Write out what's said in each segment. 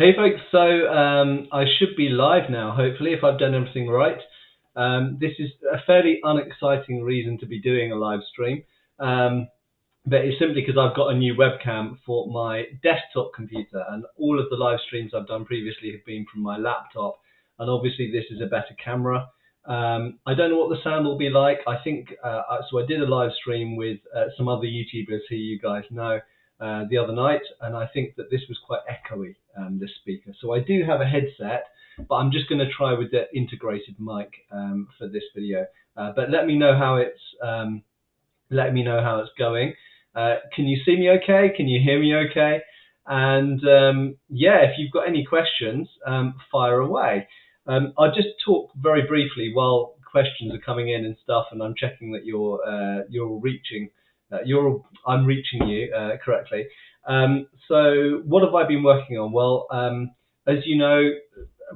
Hey folks, so I should be live now, hopefully, if I've done everything right. This is a fairly unexciting reason to be doing a live stream, but it's simply because I've got a new webcam for my desktop computer, and all of the live streams I've done previously have been from my laptop, and obviously this is a better camera. I don't know what the sound will be like. I think, so I did a live stream with some other YouTubers who you guys know the other night, and I think that this was quite echoey, this speaker. So I do have a headset, but I'm just going to try with the integrated mic for this video. But let me know how it's going. Can you see me okay? Can you hear me okay? And yeah, if you've got any questions, fire away. I'll just talk very briefly while questions are coming in and stuff, and I'm checking that you're reaching. I'm reaching you correctly. So what have I been working on? Well, as you know,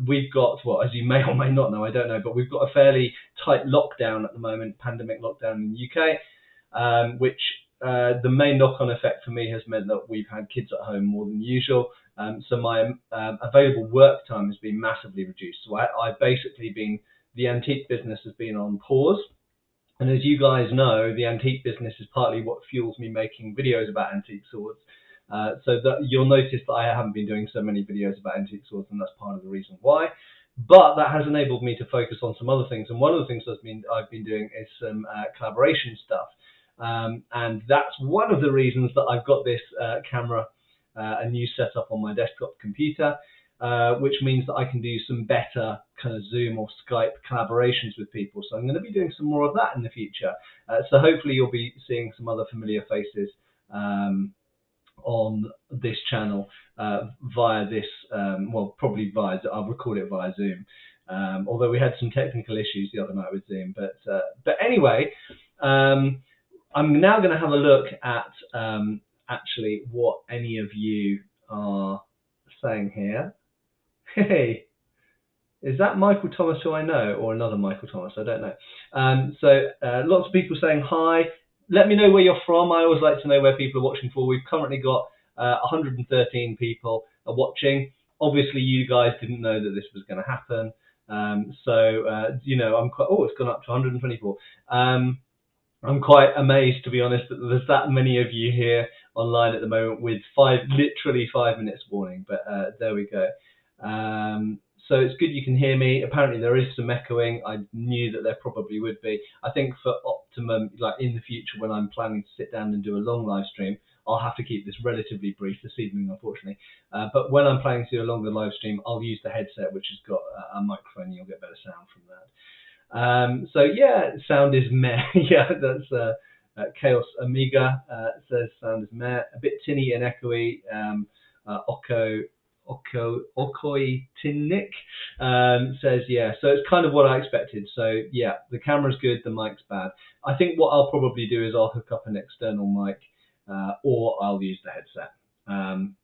we've got, well, as you may or may not know, I don't know, but we've got a fairly tight lockdown at the moment, pandemic lockdown in the UK, which the main knock-on effect for me has meant that we've had kids at home more than usual. So my available work time has been massively reduced. So I've basically been, the antique business has been on pause. And as you guys know, the antique business is partly what fuels me making videos about antique swords. So that you'll notice that I haven't been doing so many videos about antique swords, and that's part of the reason why. But that has enabled me to focus on some other things. And one of the things I've been doing is some collaboration stuff. And that's one of the reasons that I've got this camera, a new setup on my desktop computer. Which means that I can do some better kind of Zoom or Skype collaborations with people. So I'm going to be doing some more of that in the future. So hopefully you'll be seeing some other familiar faces on this channel via this, well, probably via, I'll record it via Zoom. Although we had some technical issues the other night with Zoom. But anyway, I'm now going to have a look at actually what any of you are saying here. Hey, is that Michael Thomas who I know, or another Michael Thomas? I don't know. So lots of people saying hi. Let me know where you're from. I always like to know where people are watching for. We've currently got 113 people watching. Obviously, you guys didn't know that this was going to happen. You know, I'm quite. Oh, it's gone up to 124. I'm quite amazed, to be honest, that there's that many of you here online at the moment with literally 5 minutes warning. But there we go. So it's good you can hear me. Apparently there is some echoing. I knew that there probably would be. I think for optimum, like in the future when I'm planning to sit down and do a long live stream, I'll have to keep this relatively brief this evening, unfortunately. But when I'm planning to do a longer live stream, I'll use the headset, which has got a microphone. You'll get better sound from that. So yeah, sound is meh. Yeah, that's Chaos Amiga says sound is meh. A bit tinny and echoey. Okoitinik says yeah, so it's kind of what I expected. So yeah, the camera's good, the mic's bad. I think what I'll probably do is I'll hook up an external mic or I'll use the headset. I'm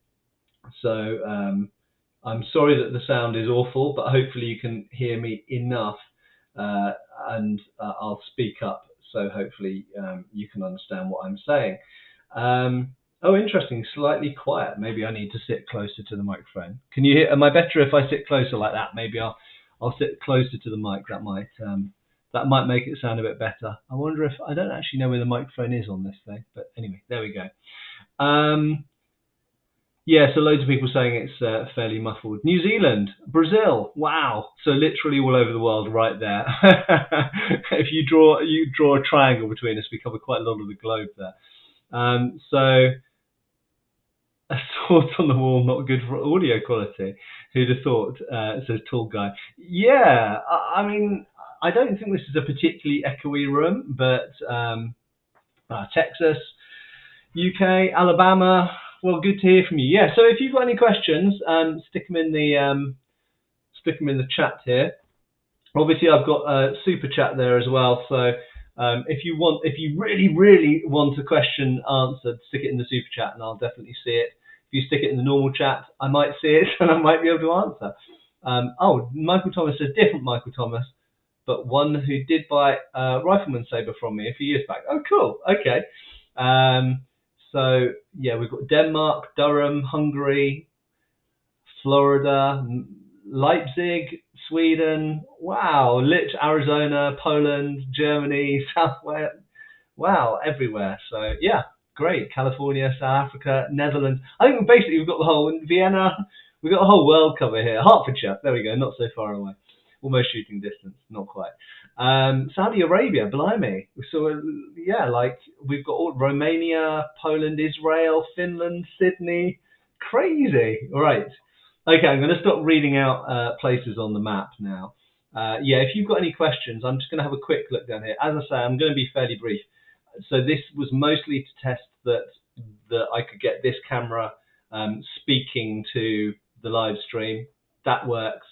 sorry that the sound is awful, but hopefully you can hear me enough and I'll speak up, so hopefully you can understand what I'm saying. Oh, interesting. Slightly quiet. Maybe I need to sit closer to the microphone. Can you hear? Am I better if I sit closer like that? Maybe I'll sit closer to the mic. That might make it sound a bit better. I wonder if I don't actually know where the microphone is on this thing, but anyway, there we go. Yeah, so loads of people saying it's fairly muffled. New Zealand, Brazil, wow. So literally all over the world, right there. If you draw a triangle between us, we cover quite a lot of the globe there. So. Swords on the wall, not good for audio quality. Who'd have thought? Says tall guy. Yeah, I mean, I don't think this is a particularly echoey room, but Texas, UK, Alabama. Well, good to hear from you. Yeah. So if you've got any questions, stick them in the chat here. Obviously, I've got a super chat there as well. So. If you really want a question answered, stick it in the super chat and I'll definitely see it. If you stick it in the normal chat, I might see it and I might be able to answer. Oh, Michael Thomas says different Michael Thomas, but one who did buy a rifleman saber from me a few years back. Oh, cool. Okay. So yeah, we've got Denmark, Durham, Hungary, Florida, Leipzig, Sweden, wow, Arizona, Poland, Germany, South Wales, wow, everywhere. So yeah, great. California, South Africa, Netherlands. I think basically we've got the whole Vienna, we've got the whole world cover here. Hertfordshire, there we go, not so far away. Almost shooting distance, not quite. Saudi Arabia, blimey. So yeah, like we've got all Romania, Poland, Israel, Finland, Sydney. Crazy. All right. Okay, I'm going to stop reading out places on the map now. Yeah, if you've got any questions, I'm just going to have a quick look down here. As I say, I'm going to be fairly brief. So this was mostly to test that I could get this camera speaking to the live stream. That works.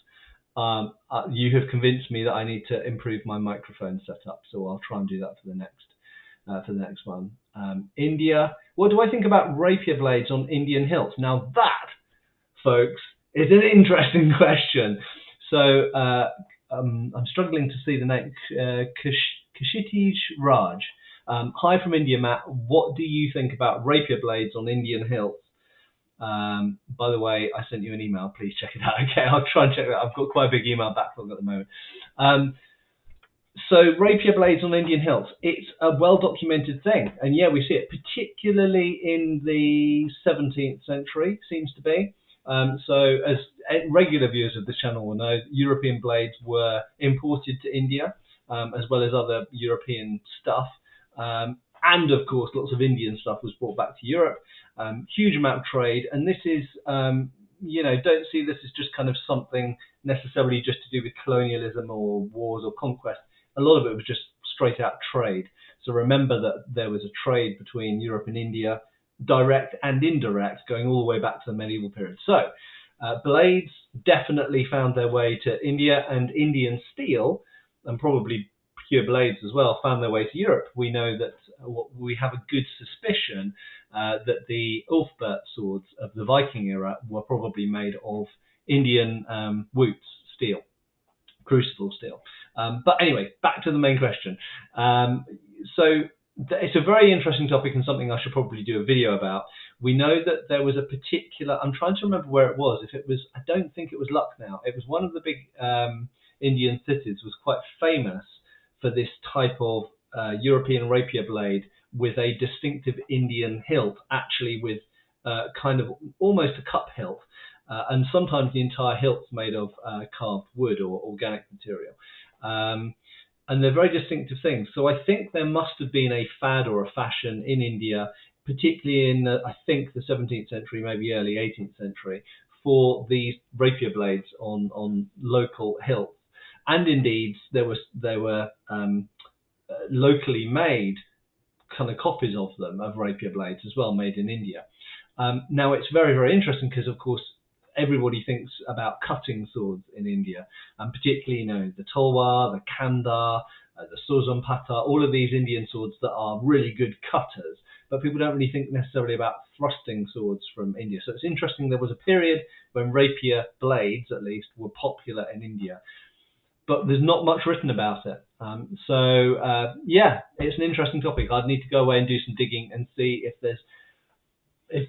You have convinced me that I need to improve my microphone setup, so I'll try and do that for the next one. India. What do I think about rapier blades on Indian hilts? Now that, folks, is an interesting question. So I'm struggling to see the name. Kashitij Raj. Hi from India, Matt. What do you think about rapier blades on Indian hilts? By the way, I sent you an email. Please check it out. Okay, I'll try and check it out. I've got quite a big email backlog at the moment. So rapier blades on Indian hilts, it's a well-documented thing. And yeah, we see it particularly in the 17th century, seems to be. So as regular viewers of this channel will know, European blades were imported to India, as well as other European stuff. And of course, lots of Indian stuff was brought back to Europe. Huge amount of trade. And this is, don't see this as just kind of something necessarily just to do with colonialism or wars or conquest. A lot of it was just straight out trade. So remember that there was a trade between Europe and India, direct and indirect, going all the way back to the medieval period. So blades definitely found their way to India, and Indian steel, and probably pure blades as well, found their way to Europe. We know that we have a good suspicion that the Ulfbert swords of the Viking era were probably made of Indian Wootz steel, crucible steel. But anyway, back to the main question. So it's a very interesting topic and something I should probably do a video about. We know that there was a particular, I'm trying to remember where it was. If it was, I don't think it was Lucknow. It was one of the big Indian cities, was quite famous for this type of European rapier blade with a distinctive Indian hilt, actually with kind of almost a cup hilt. And sometimes the entire hilt's made of carved wood or organic material. And they're very distinctive things. So I think there must have been a fad or a fashion in India, particularly in, I think, the 17th century, maybe early 18th century, for these rapier blades on local hilts. And indeed, there were locally made kind of copies of them, of rapier blades as well, made in India. Now, it's very, very interesting because, of course, everybody thinks about cutting swords in India, and particularly, the Talwar, the Kandar, the Suzampata, all of these Indian swords that are really good cutters, but people don't really think necessarily about thrusting swords from India. So it's interesting, there was a period when rapier blades, at least, were popular in India, but there's not much written about it. Yeah, it's an interesting topic. I'd need to go away and do some digging and see if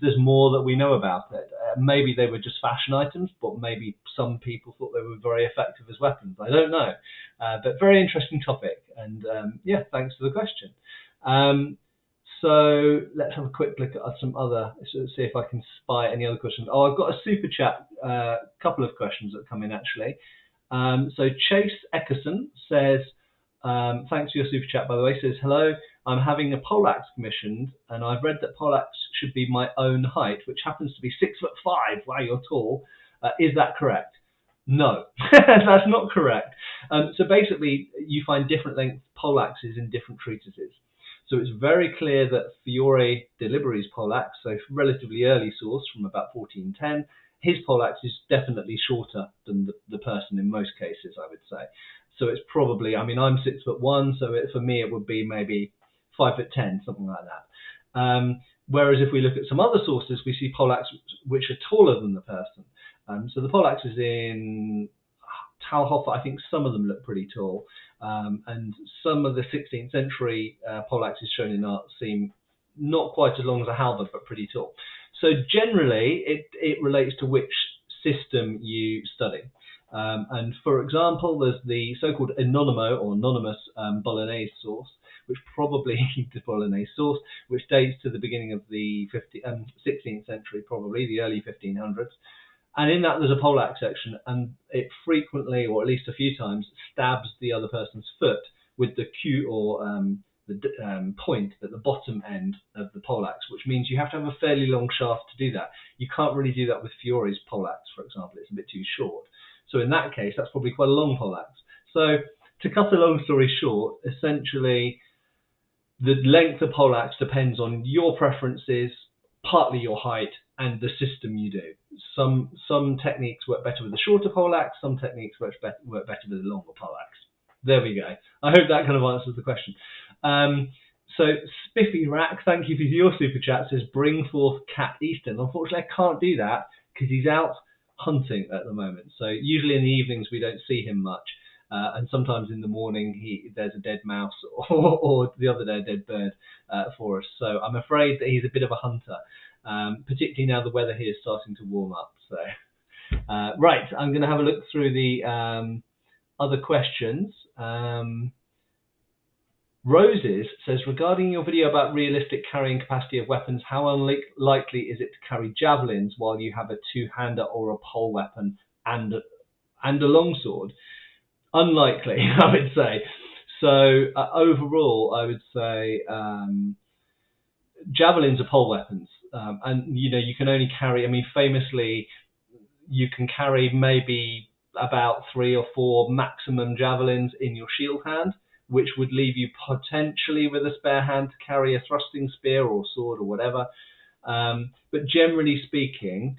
there's more that we know about it. Maybe they were just fashion items, but maybe some people thought they were very effective as weapons. I don't know. But very interesting topic. And yeah, thanks for the question. So let's have a quick look at some other, see if I can spy any other questions. Oh, I've got a super chat, couple of questions that come in actually. So Chase Eckerson says, thanks for your super chat, by the way, says, hello, I'm having a Poleax commissioned, and I've read that Poleax should be my own height, which happens to be 6'5". Wow, you're tall. Is that correct? No, that's not correct. So basically, you find different length Poleaxes in different treatises. So it's very clear that Fiore de Liberi's Poleax, so relatively early source from about 1410, his Poleax is definitely shorter than the person in most cases, I would say. So it's probably, I mean, I'm 6'1", so for me it would be maybe 5'10", something like that. Whereas if we look at some other sources, we see Poleax which are taller than the person. So the Poleaxes in Talhofer, I think some of them look pretty tall. And some of the 16th century Poleaxes shown in art seem not quite as long as a halberd, but pretty tall. So generally, it relates to which system you study. And for example, there's the so-called anonymous bolognese sauce, which probably the bolognese sauce, which dates to the beginning of the 16th century, probably the early 1500s. And in that there's a Poleax section, and it frequently, or at least a few times, stabs the other person's foot with the Q or the point at the bottom end of the Poleax, which means you have to have a fairly long shaft to do that. You can't really do that with Fiore's Poleax, for example. It's a bit too short. So in that case, that's probably quite a long Poleax. So to cut a long story short, essentially the length of Poleax depends on your preferences, partly your height, and the system you do. Some techniques work better with a shorter Poleax, some techniques work better with a longer Poleax. There we go. I hope that kind of answers the question. So Spiffy Rack, thank you for your super chat, says bring forth Cat Easton. Unfortunately, I can't do that because he's out hunting at the moment. So usually in the evenings we don't see him much. And sometimes in the morning there's a dead mouse or the other day a dead bird for us. So I'm afraid that he's a bit of a hunter, particularly now the weather here is starting to warm up. So right, I'm going to have a look through the other questions. Roses says, regarding your video about realistic carrying capacity of weapons, how unlikely is it to carry javelins while you have a two-hander or a pole weapon and a longsword? Unlikely, I would say. So overall, I would say javelins are pole weapons, and you can only carry. I mean, famously, you can carry maybe about 3 or 4 maximum javelins in your shield hand, which would leave you potentially with a spare hand to carry a thrusting spear or sword or whatever. But generally speaking,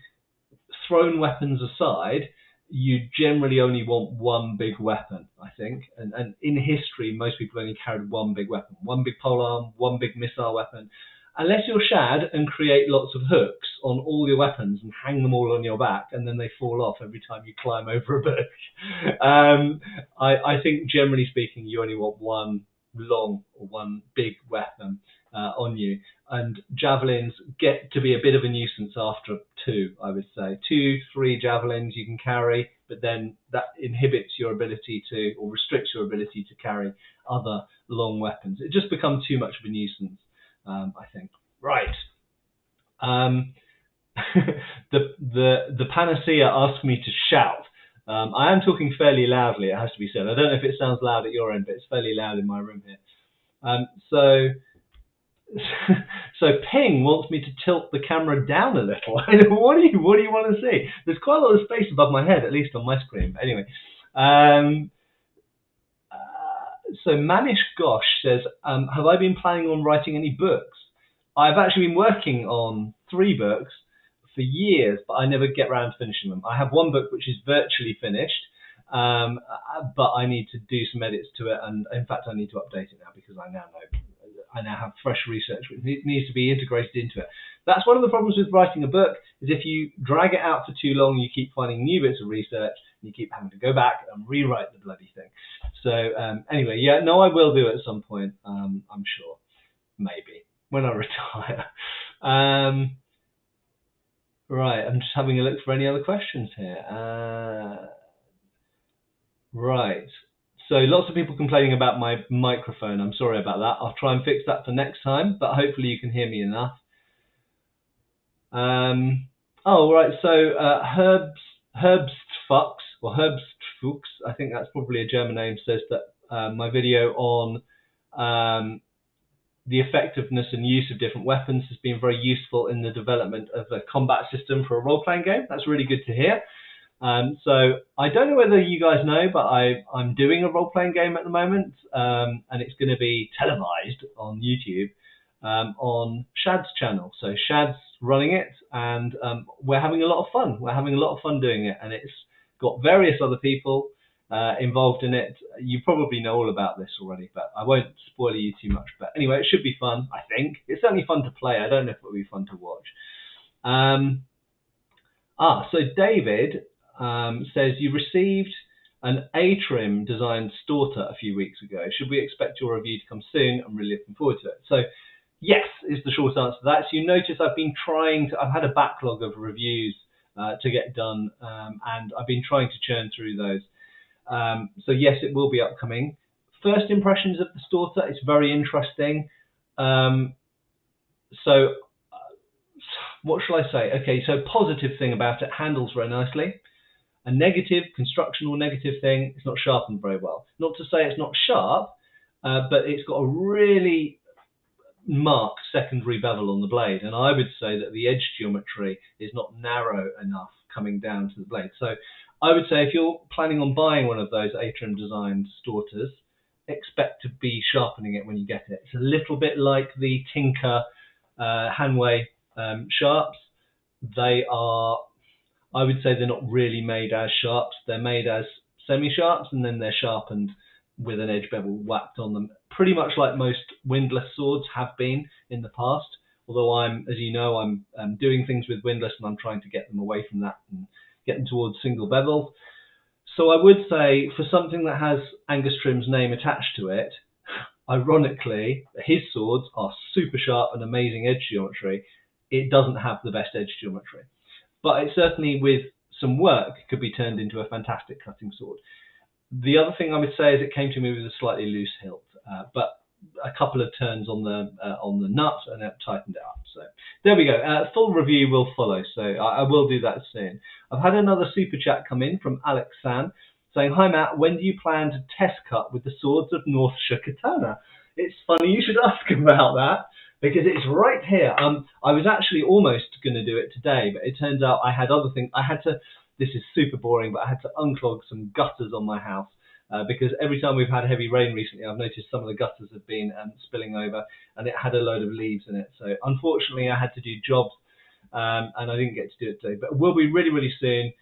thrown weapons aside, you generally only want one big weapon, I think. And in history, most people only carried one big weapon, one big polearm, one big missile weapon. Unless you're Shad and create lots of hooks on all your weapons and hang them all on your back, and then they fall off every time you climb over a bush. I think generally speaking, you only want one long or one big weapon on you. And javelins get to be a bit of a nuisance after 2, I would say. 2, 3 javelins you can carry, but then that inhibits your ability to, or restricts your ability to carry other long weapons. It just becomes too much of a nuisance, I think. Right. The panacea asked me to shout. I am talking fairly loudly, it has to be said. I don't know if it sounds loud at your end, but it's fairly loud in my room here. So Ping wants me to tilt the camera down a little. What do you want to see? There's quite a lot of space above my head, at least on my screen. But anyway, so Manish Gosh says, have I been planning on writing any books? I've actually been working on 3 books for years, but I never get around to finishing them. I have one book which is virtually finished, but I need to do some edits to it, and in fact I need to update it now because I now have fresh research which needs to be integrated into it. That's one of the problems with writing a book, is if you drag it out for too long, you keep finding new bits of research, and you keep having to go back and rewrite the bloody thing. So anyway, yeah, no, I will do it at some point, I'm sure, maybe, when I retire. Right, I'm just having a look for any other questions here. Right. So lots of people complaining about my microphone. I'm sorry about that. I'll try and fix that for next time, but hopefully you can hear me enough. Oh, right. So Herbstfuchs, or Herbstfuchs, I think that's probably a German name, says that my video on the effectiveness and use of different weapons has been very useful in the development of a combat system for a role-playing game. That's really good to hear. So I don't know whether you guys know, but I'm doing a role-playing game at the moment, and it's going to be televised on YouTube on Shad's channel. So Shad's running it, and we're having a lot of fun. We're having a lot of fun doing it, and it's got various other people involved in it. You probably know all about this already, but I won't spoil you too much. But anyway, it should be fun, I think. It's certainly fun to play. I don't know if it'll be fun to watch. So David says, you received an A-trim designed Storter a few weeks ago. Should we expect your review to come soon? I'm really looking forward to it. So yes, is the short answer to that. So you notice I've been trying to, I've had a backlog of reviews to get done, and I've been trying to churn through those. So yes, it will be upcoming. First impressions of the Storter, it's very interesting. So what shall I say? Okay, so positive thing about it, handles very nicely. A negative, constructional negative thing, it's not sharpened very well. Not to say it's not sharp, but it's got a really marked secondary bevel on the blade, and I would say that the edge geometry is not narrow enough coming down to the blade. So I would say if you're planning on buying one of those Atrium designed Storters, expect to be sharpening it when you get it. It's a little bit like the Tinker Hanway sharps. They are, I would say they're not really made as sharps. They're made as semi-sharps, and then they're sharpened with an edge bevel whacked on them, pretty much like most windlass swords have been in the past. Although I'm, as you know, I'm doing things with windlass, and I'm trying to get them away from that and get them towards single bevels. So I would say for something that has Angus Trim's name attached to it, ironically, his swords are super sharp and amazing edge geometry. It doesn't have the best edge geometry, but it certainly, with some work, could be turned into a fantastic cutting sword. The other thing I would say is it came to me with a slightly loose hilt, but a couple of turns on the nut and it tightened it up. So there we go. Full review will follow, so I will do that soon. I've had another super chat come in from Alex San saying, "Hi Matt, when do you plan to test cut with the swords of Northshire katana?" It's funny you should ask about that, because it's right here. I was actually almost going to do it today, but it turns out I had other things. I had to. This is super boring, but I had to unclog some gutters on my house because every time we've had heavy rain recently, I've noticed some of the gutters have been spilling over, and it had a load of leaves in it. So unfortunately, I had to do jobs, and I didn't get to do it today. But it will be really, really soon.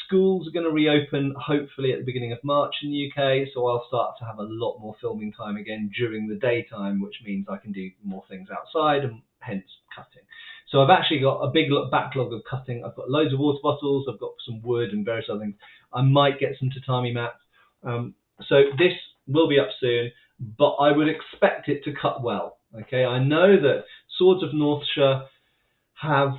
Schools are going to reopen hopefully at the beginning of March in the UK, so I'll start to have a lot more filming time again during the daytime, which means I can do more things outside and hence cutting. So I've actually got a big backlog of cutting. I've got loads of water bottles, I've got some wood and various other things. I might get some tatami mats. So this will be up soon, but I would expect it to cut well. Okay, I know that Swords of Northshire have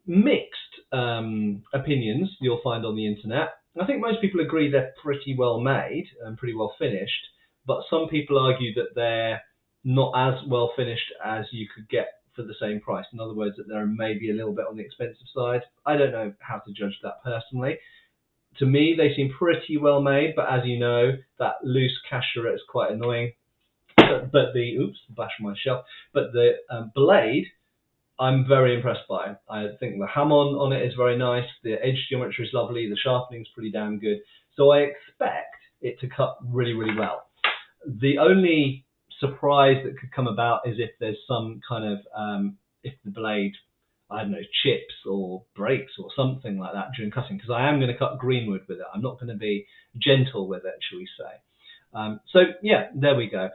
mixed opinions you'll find on the internet. I think most people agree they're pretty well made and pretty well finished, but some people argue that they're not as well finished as you could get for the same price. In other words, that they're maybe a little bit on the expensive side. I don't know how to judge that personally. To me, they seem pretty well made, but as you know, that loose cachet is quite annoying. But the, oops, bash my shelf. But the blade, I'm very impressed by. I think the hammer on it is very nice. The edge geometry is lovely. The sharpening is pretty damn good. So I expect it to cut really, really well. The only surprise that could come about is if there's some kind of, if the blade, I don't know, chips or breaks or something like that during cutting, because I am going to cut greenwood with it. I'm not going to be gentle with it, shall we say. So yeah, there we go.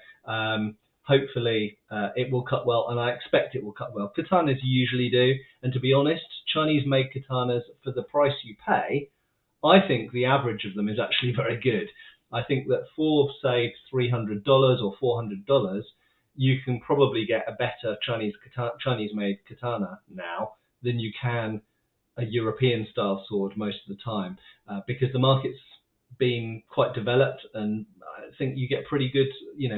Hopefully it will cut well, and I expect it will cut well. Katanas usually do, and to be honest, Chinese-made katanas, for the price you pay, I think the average of them is actually very good. I think that for, say, $300 or $400, you can probably get a better Chinese-made katana now than you can a European-style sword most of the time, because the market's been quite developed, and I think you get pretty good,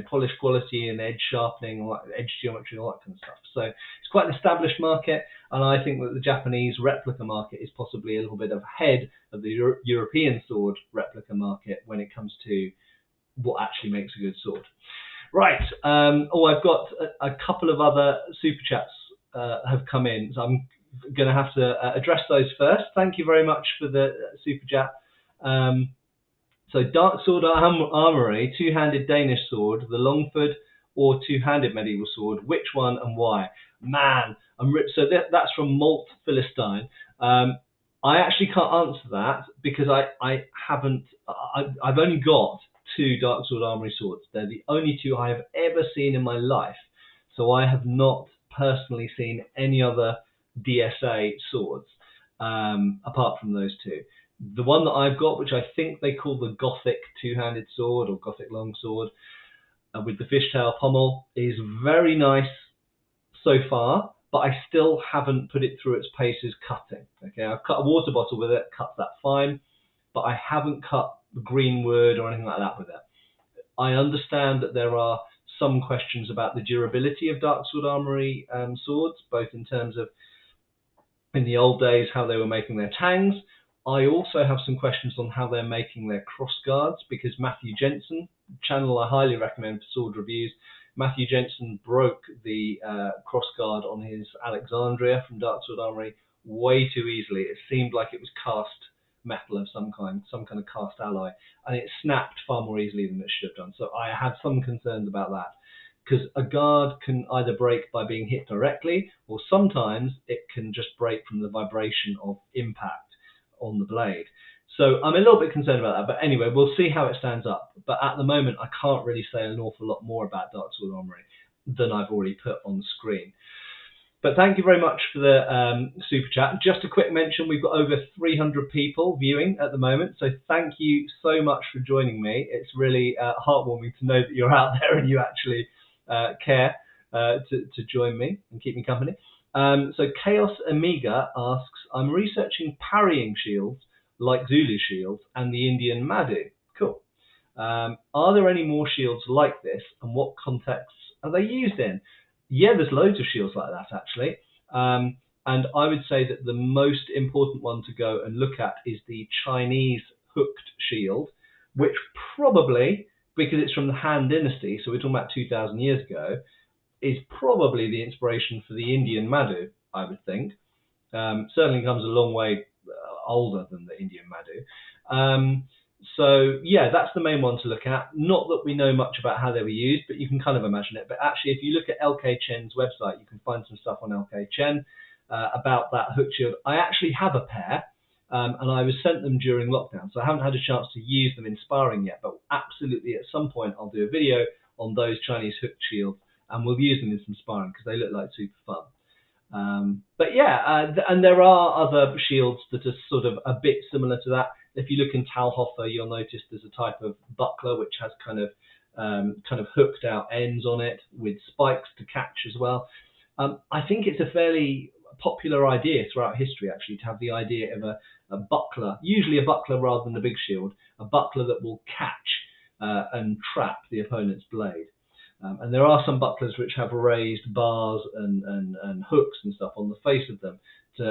polish quality and edge sharpening, edge geometry, all that kind of stuff. So it's quite an established market, and I think that the Japanese replica market is possibly a little bit ahead of the European sword replica market when it comes to what actually makes a good sword. Right. I've got a couple of other super chats have come in, so I'm going to have to address those first. Thank you very much for the super chat. So Dark Sword Armory, two-handed Danish sword, the Longford or two-handed medieval sword, which one and why? Man, so that's from Malt Philistine. I actually can't answer that because I've only got two Dark Sword Armory swords. They're the only two I have ever seen in my life. So I have not personally seen any other DSA swords apart from those two. The one that I've got, which I think they call the Gothic two-handed sword or Gothic longsword with the fishtail pommel, is very nice so far. but I still haven't put it through its paces cutting. Okay, I've cut a water bottle with it, cut that fine, but I haven't cut green wood or anything like that with it. I understand that there are some questions about the durability of Dark Sword Armory swords, both in terms of in the old days how they were making their tangs. I also have some questions on how they're making their cross guards, because Matthew Jensen, channel I highly recommend for sword reviews, Matthew Jensen broke the cross guard on his Alexandria from Dark Sword Armory way too easily. It seemed like it was cast metal of some kind of cast alloy, and it snapped far more easily than it should have done. So I had some concerns about that, because a guard can either break by being hit directly, or sometimes it can just break from the vibration of impact on the blade. So I'm a little bit concerned about that, but anyway, we'll see how it stands up. But at the moment, I can't really say an awful lot more about Dark Sword Armory than I've already put on the screen. But thank you very much for the super chat. Just a quick mention, we've got over 300 people viewing at the moment, so thank you so much for joining me. It's really heartwarming to know that you're out there and you actually care to join me and keep me company. So Chaos Amiga asks, I'm researching parrying shields like Zulu shields and the Indian Madhu. Cool. Are there any more shields like this, and what contexts are they used in? Yeah, there's loads of shields like that, actually. And I would say that the most important one to go and look at is the Chinese hooked shield, which probably, because it's from the Han Dynasty, so we're talking about 2,000 years ago, is probably the inspiration for the Indian Madhu, I would think. Certainly comes a long way older than the Indian Madhu. So yeah, that's the main one to look at. Not that we know much about how they were used, but you can kind of imagine it. But actually, if you look at LK Chen's website, you can find some stuff on LK Chen about that hook shield. I actually have a pair, and I was sent them during lockdown, so I haven't had a chance to use them in sparring yet. But absolutely, at some point, I'll do a video on those Chinese hooked shields, and we'll use them in some sparring because they look like super fun. But yeah, and there are other shields that are sort of a bit similar to that. If you look in Talhofer, you'll notice there's a type of buckler which has kind of hooked out ends on it with spikes to catch as well. I think it's a fairly popular idea throughout history, actually, to have the idea of a buckler, usually a buckler rather than a big shield, a buckler that will catch and trap the opponent's blade. And there are some bucklers which have raised bars and hooks and stuff on the face of them,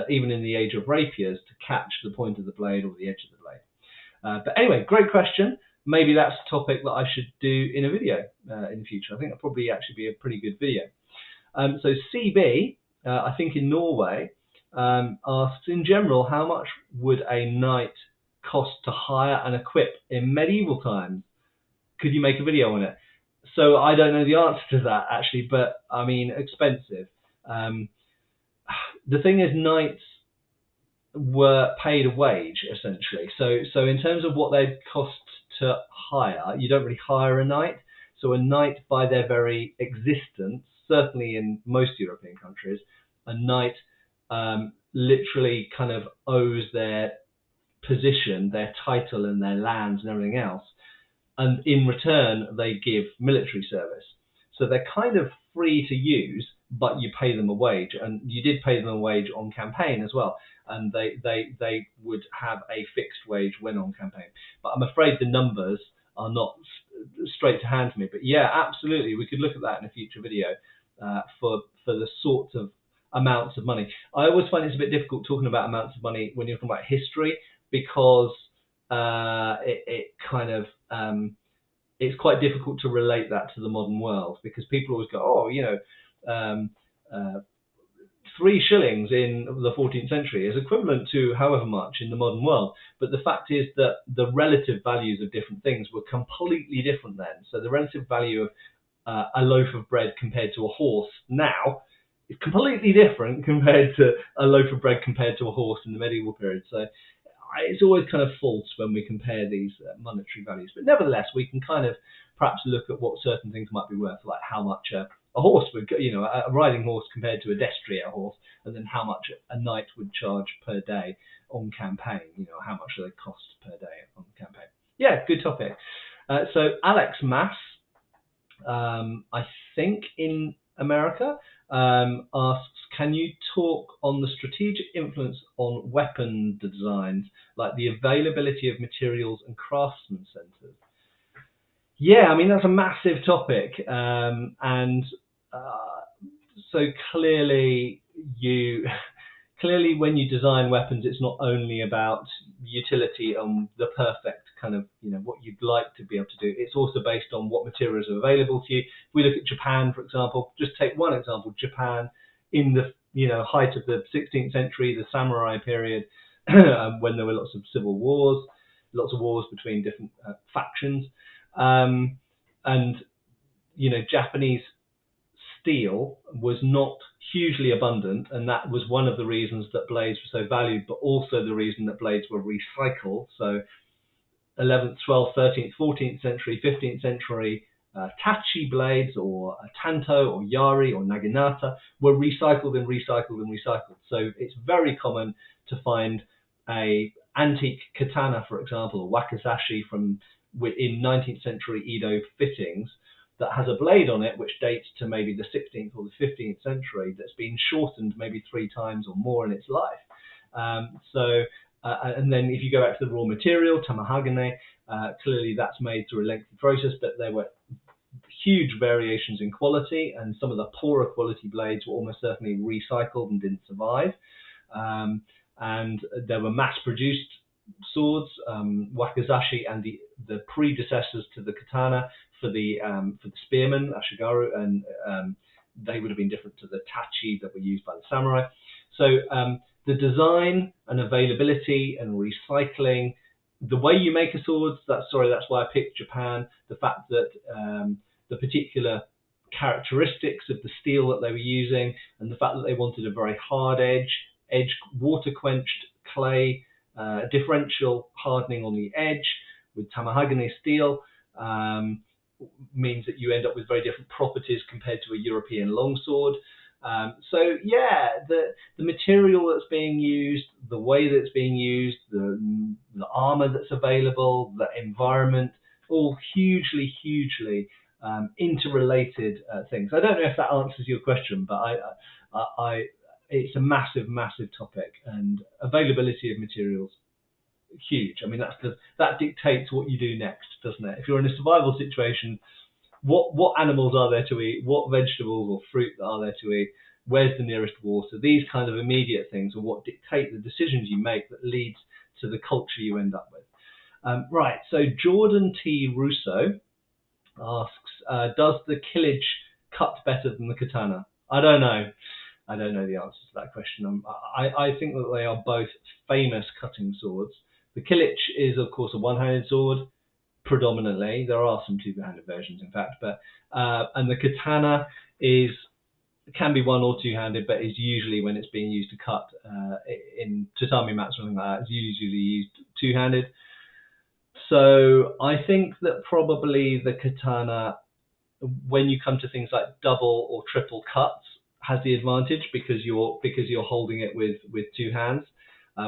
even in the age of rapiers, to catch the point of the blade or the edge of the blade. But anyway, great question. Maybe that's a topic that I should do in a video in the future. I think that'll probably actually be a pretty good video. So CB, I think in Norway, asks, in general, how much would a knight cost to hire and equip in medieval times? Could you make a video on it? So I don't know the answer to that, actually, but I mean, expensive. The thing is, knights were paid a wage, essentially. So in terms of what they'd cost to hire, you don't really hire a knight. So a knight, by their very existence, certainly in most European countries, a knight literally kind of owes their position, their title and their lands and everything else. And in return, they give military service. So they're kind of free to use, but you pay them a wage. And you did pay them a wage on campaign as well. And they would have a fixed wage when on campaign. But I'm afraid the numbers are not straight to hand to me. But yeah, absolutely, we could look at that in a future video for the sorts of amounts of money. I always find it's a bit difficult talking about amounts of money when you're talking about history, because it's quite difficult to relate that to the modern world, because people always go, oh, you know, 3 shillings in the 14th century is equivalent to however much in the modern world. But the fact is that the relative values of different things were completely different then. So the relative value of a loaf of bread compared to a horse now is completely different compared to a loaf of bread compared to a horse in the medieval period. So it's always kind of false when we compare these monetary values. But nevertheless, we can kind of perhaps look at what certain things might be worth, like how much a horse would, you know, a riding horse compared to a destrier horse, and then how much a knight would charge per day on campaign. You know, how much do they cost per day on campaign? Yeah, good topic. So Alex Mass, I think in America, asks, can you talk on the strategic influence on weapon designs, like the availability of materials and craftsman centers? Yeah, I mean, that's a massive topic. So clearly when you design weapons, it's not only about utility and the perfect kind of, what you'd like to be able to do. It's also based on what materials are available to you. If we look at Japan, for example, just take one example, Japan in the, height of the 16th century, the samurai period, when there were lots of civil wars, lots of wars between different factions. And Japanese steel was not hugely abundant, and that was one of the reasons that blades were so valued, but also the reason that blades were recycled. So 11th, 12th, 13th, 14th century, 15th century tachi blades, or tanto, or yari, or naginata were recycled and recycled and recycled. So it's very common to find a antique katana, for example, or wakizashi in 19th century Edo fittings that has a blade on it which dates to maybe the 16th or the 15th century, that's been shortened maybe 3 times or more in its life. And then if you go back to the raw material, tamahagane, clearly that's made through a lengthy process, but there were huge variations in quality, and some of the poorer quality blades were almost certainly recycled and didn't survive. And there were mass-produced swords, wakizashi, and the predecessors to the katana for the spearmen, ashigaru, and they would have been different to the tachi that were used by the samurai. So the design and availability and recycling, the way you make a sword, that's why I picked Japan. The fact that the particular characteristics of the steel that they were using, and the fact that they wanted a very hard edge, water quenched clay, differential hardening on the edge with tamahagane steel, means that you end up with very different properties compared to a European longsword. So yeah, the material that's being used, the way that it's being used, the armor that's available, the environment, all hugely interrelated things. I don't know if that answers your question, but it's a massive topic, and availability of materials, huge. I mean, that dictates what you do next, doesn't it? If you're in a survival situation, what animals are there to eat? What vegetables or fruit are there to eat? Where's the nearest water? These kind of immediate things are what dictate the decisions you make that leads to the culture you end up with. Right, so Jordan T. Russo asks, does the Killage cut better than the katana? I don't know the answer to that question. I think that they are both famous cutting swords. The Killage is, of course, a one-handed sword, predominantly. There are some two-handed versions, in fact, but and the katana can be one or two-handed, but is usually, when it's being used to cut in tatami mats or something like that, it's usually used two-handed. So I think that probably the katana, when you come to things like double or triple cuts, has the advantage because you're holding it with two hands,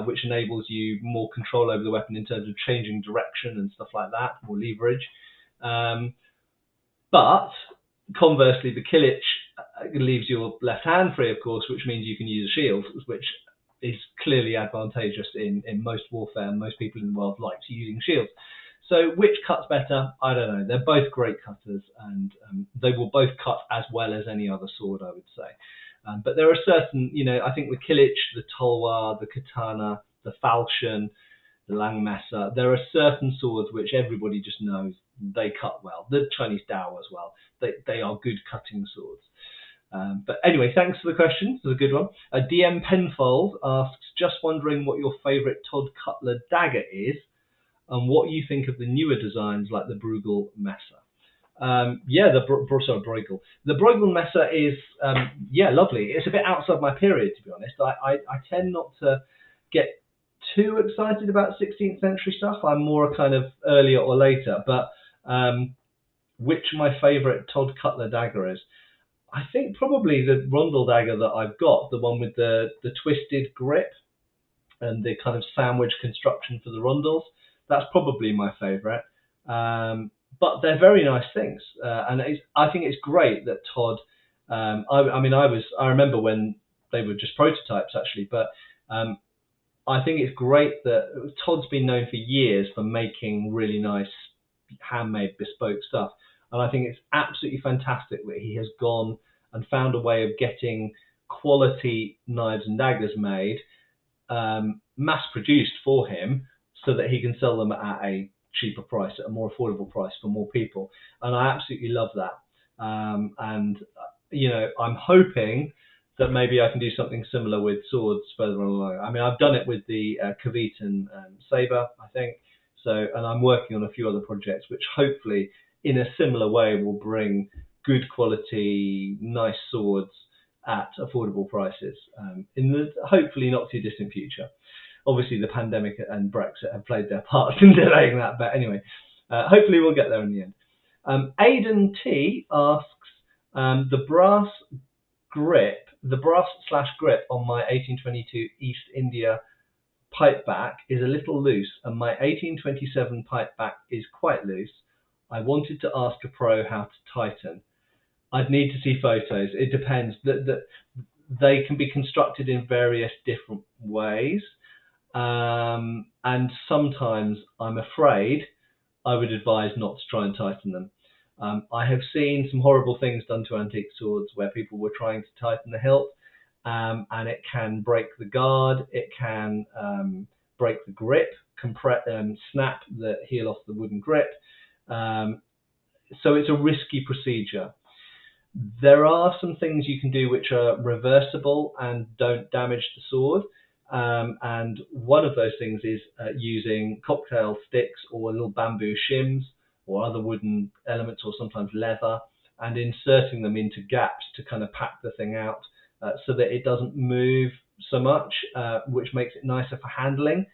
which enables you more control over the weapon in terms of changing direction and stuff like that, more leverage. But conversely, the Killage leaves your left hand free, of course, which means you can use a shield, which is clearly advantageous in most warfare. Most people in the world like using shields. So which cuts better? I don't know. They're both great cutters, and they will both cut as well as any other sword, I would say. But there are certain, I think the Killage, the Tolwa, the katana, the falchion, the langmesser, there are certain swords which everybody just knows they cut well. The Chinese Dao as well. They are good cutting swords. But anyway, thanks for the question. It's a good one. DM Penfold asks, just wondering what your favourite Todd Cutler dagger is, and what you think of the newer designs like the Bruegel Messer. Bruegel. The Bruegel Messer is, lovely. It's a bit outside my period, to be honest. I tend not to get too excited about 16th century stuff. I'm more kind of earlier or later. But which my favourite Todd Cutler dagger is, I think probably the rondel dagger that I've got, the one with the twisted grip and the kind of sandwich construction for the rondels. That's probably my favourite. But they're very nice things, and I think it's great that Todd. I remember when they were just prototypes actually. But I think it's great that Todd's been known for years for making really nice handmade bespoke stuff, and I think it's absolutely fantastic that he has gone and found a way of getting quality knives and daggers made, mass produced for him, so that he can sell them at a cheaper price, at a more affordable price for more people. And I absolutely love that. And you know, I'm hoping that maybe I can do something similar with swords further along. I mean, I've done it with the Kavitan saber, I think. So, and I'm working on a few other projects, which hopefully, in a similar way, will bring good quality, nice swords at affordable prices in the hopefully not too distant future. Obviously, the pandemic and Brexit have played their parts in delaying that, but anyway, hopefully we'll get there in the end. Aidan T asks, the brass / grip on my 1822 East India pipe back is a little loose, and my 1827 pipe back is quite loose. I wanted to ask a pro how to tighten. I'd need to see photos. It depends. They can be constructed in various different ways, and sometimes I'm afraid I would advise not to try and tighten them. I have seen some horrible things done to antique swords where people were trying to tighten the hilt, and it can break the guard, it can break the grip, snap the heel off the wooden grip. So it's a risky procedure. There are some things you can do which are reversible and don't damage the sword. And one of those things is using cocktail sticks or little bamboo shims or other wooden elements, or sometimes leather, and inserting them into gaps to kind of pack the thing out so that it doesn't move so much, which makes it nicer for handling.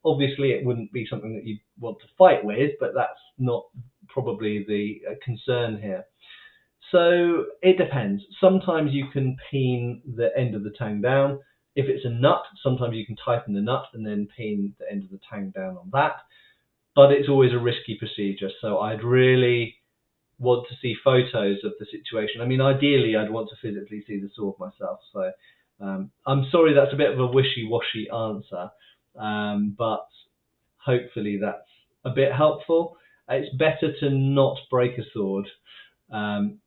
Obviously, it wouldn't be something that you want to fight with, but that's not probably the concern here. So it depends. Sometimes you can peen the end of the tang down. If it's a nut, sometimes you can tighten the nut and then peen the end of the tang down on that. But it's always a risky procedure. So I'd really want to see photos of the situation. I mean, ideally, I'd want to physically see the sword myself. So I'm sorry that's a bit of a wishy-washy answer, but hopefully that's a bit helpful. It's better to not break a sword than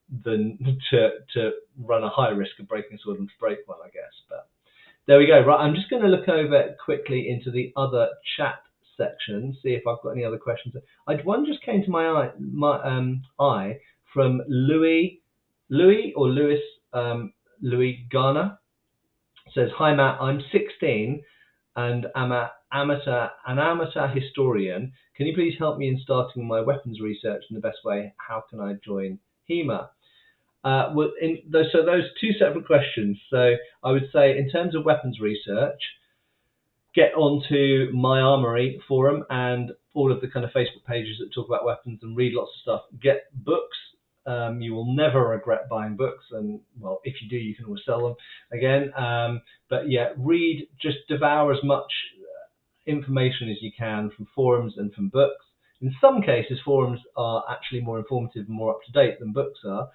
to run a high risk of breaking a sword and to break one, I guess. But there we go. Right, I'm just going to look over quickly into the other chat section, see if I've got any other questions. One just came to my eye from Louis Garner. Says, "Hi Matt, I'm 16 and am an amateur historian. Can you please help me in starting my weapons research in the best way? How can I join HEMA?" So those two separate questions. So I would say, in terms of weapons research, get onto My Armory forum and all of the kind of Facebook pages that talk about weapons and read lots of stuff. Get books. You will never regret buying books, and well, if you do, you can always sell them again. But yeah, just devour as much information as you can from forums and from books. In some cases, forums are actually more informative and more up to date than books are.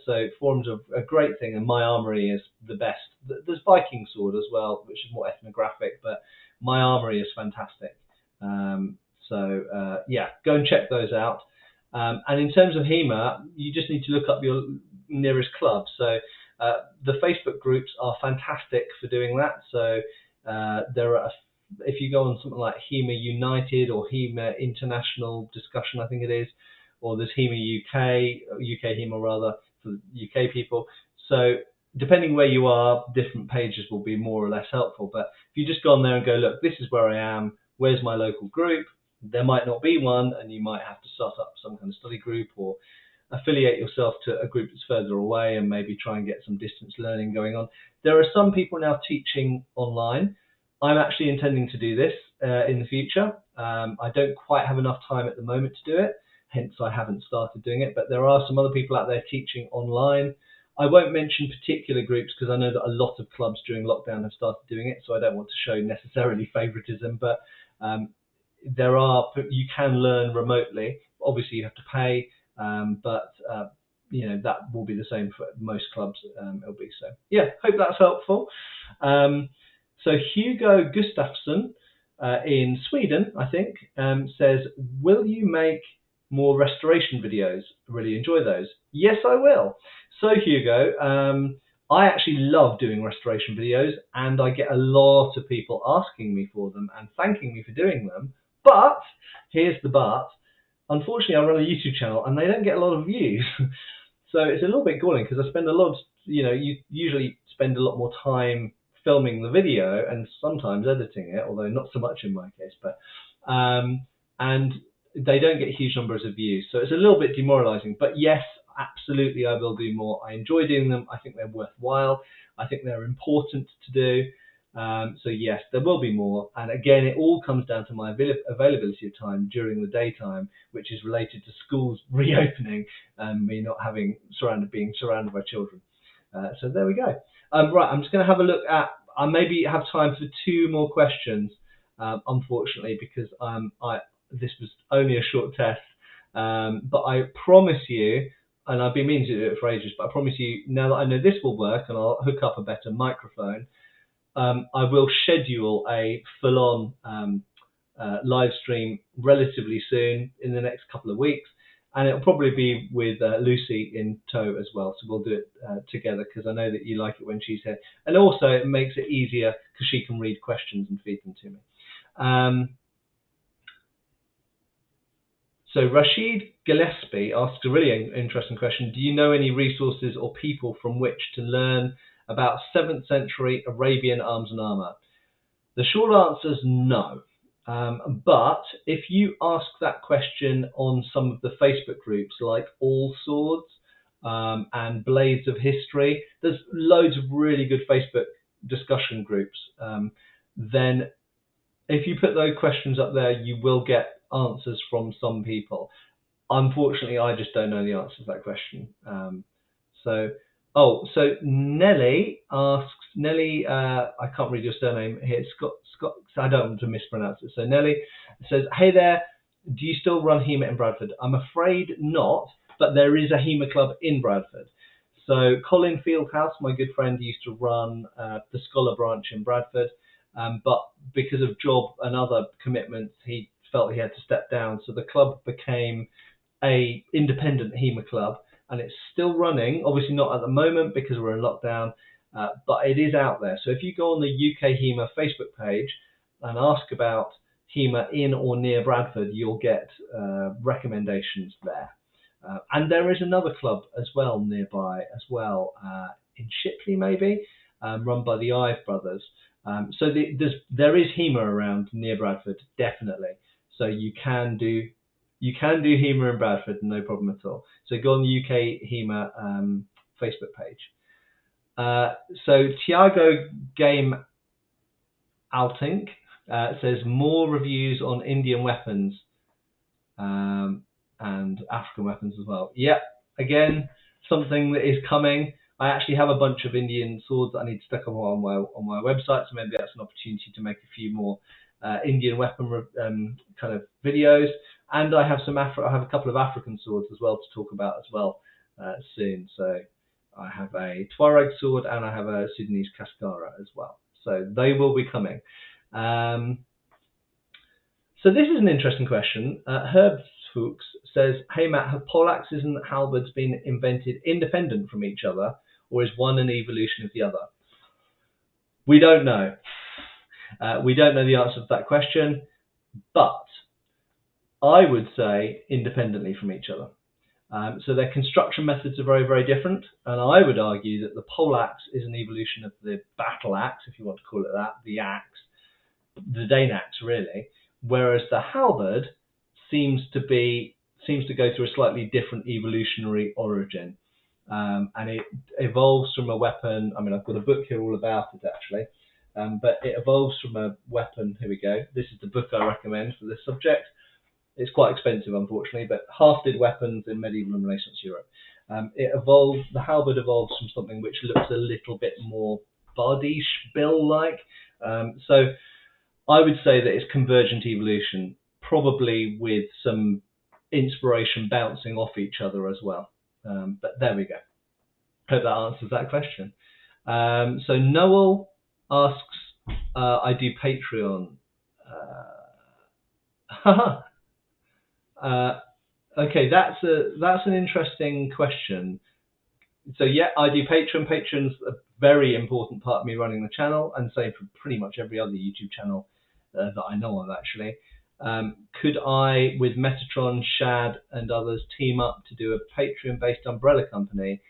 So forums are a great thing, and My Armory is the best. There's Viking Sword as well, which is more ethnographic, but My Armory is fantastic. Yeah, go and check those out. And in terms of HEMA, you just need to look up your nearest club. So the Facebook groups are fantastic for doing that. So if you go on something like HEMA United or HEMA International Discussion, I think it is, or there's HEMA UK HEMA rather, for UK people. So depending where you are, different pages will be more or less helpful. But if you just go on there and go, look, this is where I am, where's my local group? There might not be one, and you might have to start up some kind of study group or affiliate yourself to a group that's further away and maybe try and get some distance learning going on. There are some people now teaching online. I'm actually intending to do this in the future. I don't quite have enough time at the moment to do it, hence I haven't started doing it, but there are some other people out there teaching online. I won't mention particular groups because I know that a lot of clubs during lockdown have started doing it, so I don't want to show necessarily favoritism, but you can learn remotely. Obviously you have to pay, but that will be the same for most clubs. It'll be so. Yeah, hope that's helpful. So Hugo Gustafsson in Sweden, I think, says, will you make more restoration videos? Really enjoy those. Yes, I will. So Hugo, I actually love doing restoration videos, and I get a lot of people asking me for them and thanking me for doing them. But here's the but. Unfortunately, I run a YouTube channel and they don't get a lot of views. So it's a little bit galling because I spend a lot of, you usually spend a lot more time filming the video and sometimes editing it, although not so much in my case, but and they don't get huge numbers of views. So it's a little bit demoralizing, but yes, absolutely, I will do more. I enjoy doing them. I think they're worthwhile. I think they're important to do. So yes, there will be more. And again, it all comes down to my availability of time during the daytime, which is related to schools reopening and me not being surrounded by children. So there we go. Right, I'm just going to have a look at, I maybe have time for 2 more questions, unfortunately, because this was only a short test. But I promise you, and I've been meaning to do it for ages, but I promise you, now that I know this will work and I'll hook up a better microphone, I will schedule a full-on live stream relatively soon in the next couple of weeks, and it'll probably be with Lucy in tow as well. So we'll do it together because I know that you like it when she's here, and also it makes it easier because she can read questions and feed them to me. So Rashid Gillespie asks a really interesting question. Do you know any resources or people from which to learn about 7th century Arabian arms and armour? The short answer is no. But if you ask that question on some of the Facebook groups like All Swords and Blades of History, there's loads of really good Facebook discussion groups. Then if you put those questions up there, you will get answers from some people. Unfortunately, I just don't know the answer to that question. So Nelly asks, I can't read your surname here, Scott, I don't want to mispronounce it. So Nelly says, hey there, do you still run HEMA in Bradford? I'm afraid not, but there is a HEMA club in Bradford. So Colin Fieldhouse, my good friend, used to run the Scholar branch in Bradford, but because of job and other commitments, he felt he had to step down. So the club became a independent HEMA club, and it's still running, obviously not at the moment because we're in lockdown, but it is out there. So if you go on the UK HEMA Facebook page and ask about HEMA in or near Bradford, you'll get recommendations there. And there is another club as well nearby as well, in Shipley maybe, run by the Ive brothers. So there is HEMA around near Bradford, definitely. So you can do HEMA in Bradford, no problem at all. So go on the UK HEMA Facebook page. So Tiago Game Altink says more reviews on Indian weapons and African weapons as well. Yeah, again, something that is coming. I actually have a bunch of Indian swords that I need to stick on my website, so maybe that's an opportunity to make a few more Indian weapon kind of videos. And I have I have a couple of African swords as well to talk about as well soon. So I have a Tuareg sword and I have a Sudanese Cascara as well. So they will be coming. So this is an interesting question. Herb Fuchs says, hey Matt, have poleaxes and halberds been invented independent from each other, or is one an evolution of the other? We don't know. We don't know the answer to that question, but I would say independently from each other. So their construction methods are very, very different, and I would argue that the poleaxe is an evolution of the battle axe, if you want to call it that, the axe, the Dane axe really, whereas the halberd seems to go through a slightly different evolutionary origin, and it evolves from a weapon. I mean, I've got a book here all about it actually, but it evolves from a weapon. Here we go. This is the book I recommend for this subject. It's quite expensive, unfortunately, but Hafted Weapons in Medieval and Renaissance Europe. The halberd evolves from something which looks a little bit more bardiche bill-like. So I would say that it's convergent evolution, probably with some inspiration bouncing off each other as well. But there we go. Hope that answers that question. So Noel asks, I do Patreon. Okay, that's an interesting question. So yeah, I do Patreon. Patreon's a very important part of me running the channel, and same for pretty much every other YouTube channel that I know of, actually. Could I, with Metatron, Shad, and others, team up to do a Patreon-based umbrella company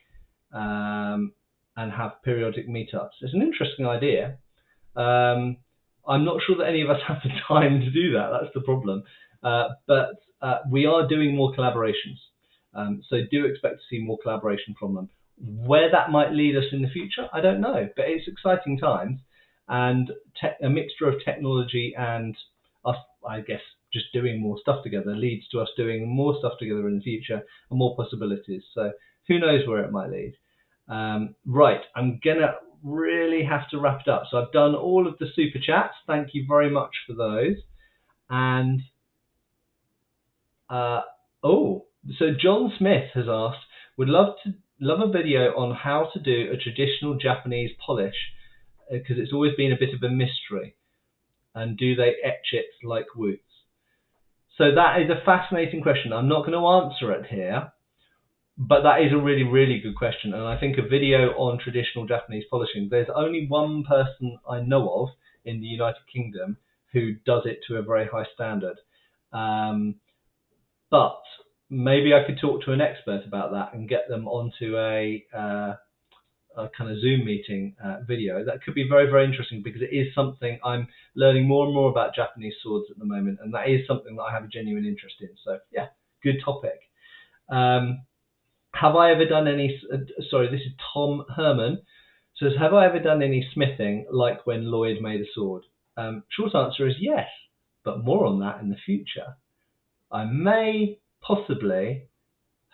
and have periodic meetups? It's an interesting idea. I'm not sure that any of us have the time to do that. That's the problem. But we are doing more collaborations. So do expect to see more collaboration from them. Where that might lead us in the future, I don't know. But it's exciting times. And a mixture of technology and us, I guess, just doing more stuff together leads to us doing more stuff together in the future and more possibilities. So who knows where it might lead. Right, I'm going to really have to wrap it up. So I've done all of the super chats. Thank you very much for those. And so John Smith has asked, would love a video on how to do a traditional Japanese polish, because it's always been a bit of a mystery. And do they etch it like woots? So that is a fascinating question. I'm not going to answer it here, but that is a really, really good question. And I think a video on traditional Japanese polishing, there's only one person I know of in the United Kingdom who does it to a very high standard. But maybe I could talk to an expert about that and get them onto a kind of Zoom meeting video. That could be very, very interesting, because it is something I'm learning more and more about Japanese swords at the moment, and that is something that I have a genuine interest in. So yeah, good topic. Have I ever done any, sorry, this is Tom Herman, says, have I ever done any smithing like when Lloyd made a sword? Short answer is yes, but more on that in the future. I may possibly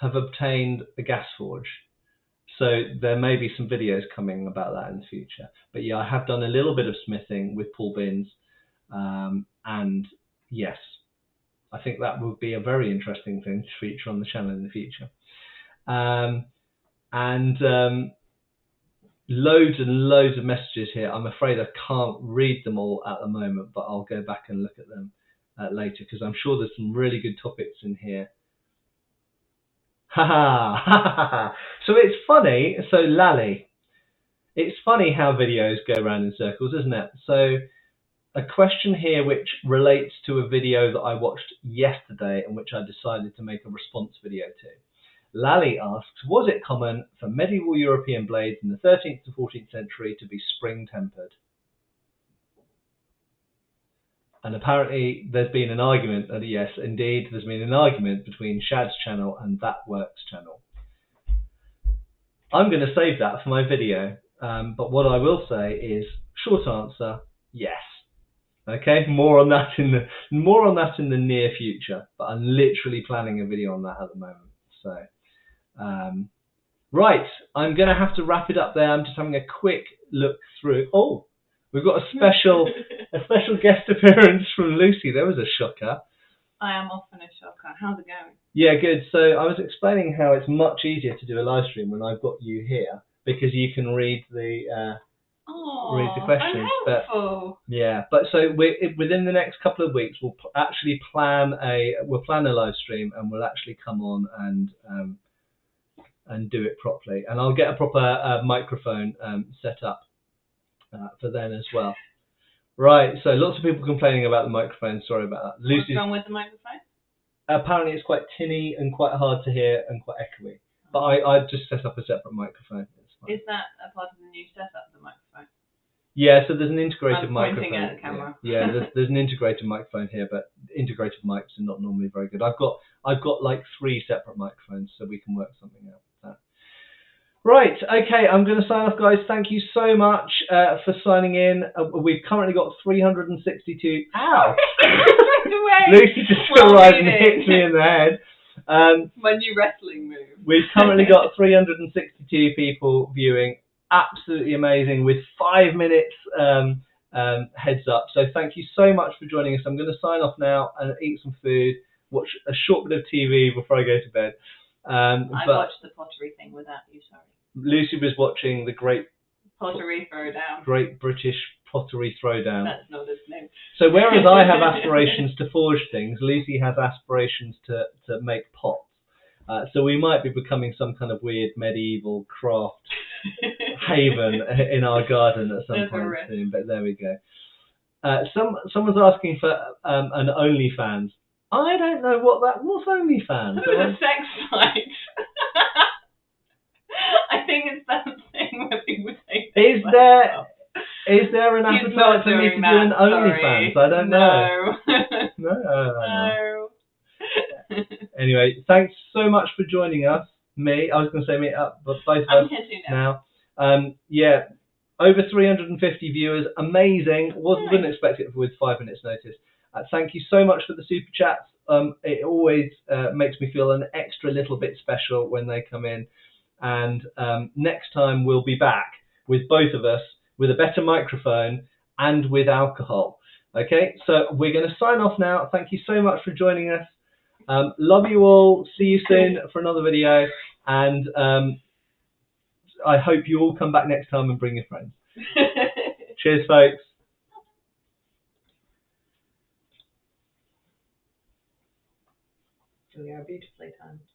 have obtained a gas forge. So there may be some videos coming about that in the future. But yeah, I have done a little bit of smithing with Paul Binns. And yes, I think that would be a very interesting thing to feature on the channel in the future. Loads and loads of messages here. I'm afraid I can't read them all at the moment, but I'll go back and look at them later, because I'm sure there's some really good topics in here. So it's funny. So Lally, it's funny how videos go around in circles, isn't it? So a question here which relates to a video that I watched yesterday and which I decided to make a response video to. Lally asks, was it common for medieval European blades in the 13th to 14th century to be spring-tempered? And apparently there's been an argument that yes, indeed, there's been an argument between Shad's channel and That Works channel. I'm going to save that for my video, but what I will say is, short answer, yes. Okay, more on that in the near future, but I'm literally planning a video on that at the moment. So, right, I'm going to have to wrap it up there. I'm just having a quick look through. Oh, we've got a special guest appearance from Lucy. There was a shocker. I am often a shocker. How's it going? Yeah, good. So I was explaining how it's much easier to do a live stream when I've got you here, because you can read the questions. Helpful. But so within the next couple of weeks, we'll actually plan a live stream, and we'll actually come on and do it properly. And I'll get a proper microphone set up for then as well. Right, so lots of people complaining about the microphone. Sorry about that. What's wrong with the microphone? Apparently it's quite tinny and quite hard to hear and quite echoey. But I've just set up a separate microphone. Is that a part of the new setup, the microphone? Yeah, so there's an integrated microphone. Pointing at the camera. Yeah, there's an integrated microphone here, but integrated mics are not normally very good. I've got like 3 separate microphones, so we can work something out. Right, okay, I'm going to sign off, guys. Thank you so much for signing in. We've currently got 362. Ow! Lucy just arrived and hit me in the head. My new wrestling move. We've currently got 362 people viewing. Absolutely amazing, with 5 minutes heads up. So thank you so much for joining us. I'm going to sign off now and eat some food, watch a short bit of TV before I go to bed. I but watched the pottery thing without you, sorry. Lucy was watching the Great Pottery Throwdown. Great British Pottery Throwdown. That's not his name. So whereas I have aspirations to forge things, Lucy has aspirations to make pots. So we might be becoming some kind of weird medieval craft haven in our garden at some point soon. But there we go. Someone's asking for an OnlyFans. I don't know what's OnlyFans. It's a sex site. I think it's that thing where people say. Is there an appetite for me to do an OnlyFans? I don't know. No. Anyway, thanks so much for joining us. I was going to say me, but both of us now. Yeah, over 350 viewers. Amazing. Wouldn't expect it with 5 minutes notice. Thank you so much for the super chats. It always makes me feel an extra little bit special when they come in. And next time we'll be back with both of us with a better microphone and with alcohol. Okay, so we're going to sign off now. Thank you so much for joining us. Love you all. See you soon for another video. And I hope you all come back next time and bring your friends. Cheers, folks. We are beautifully timed.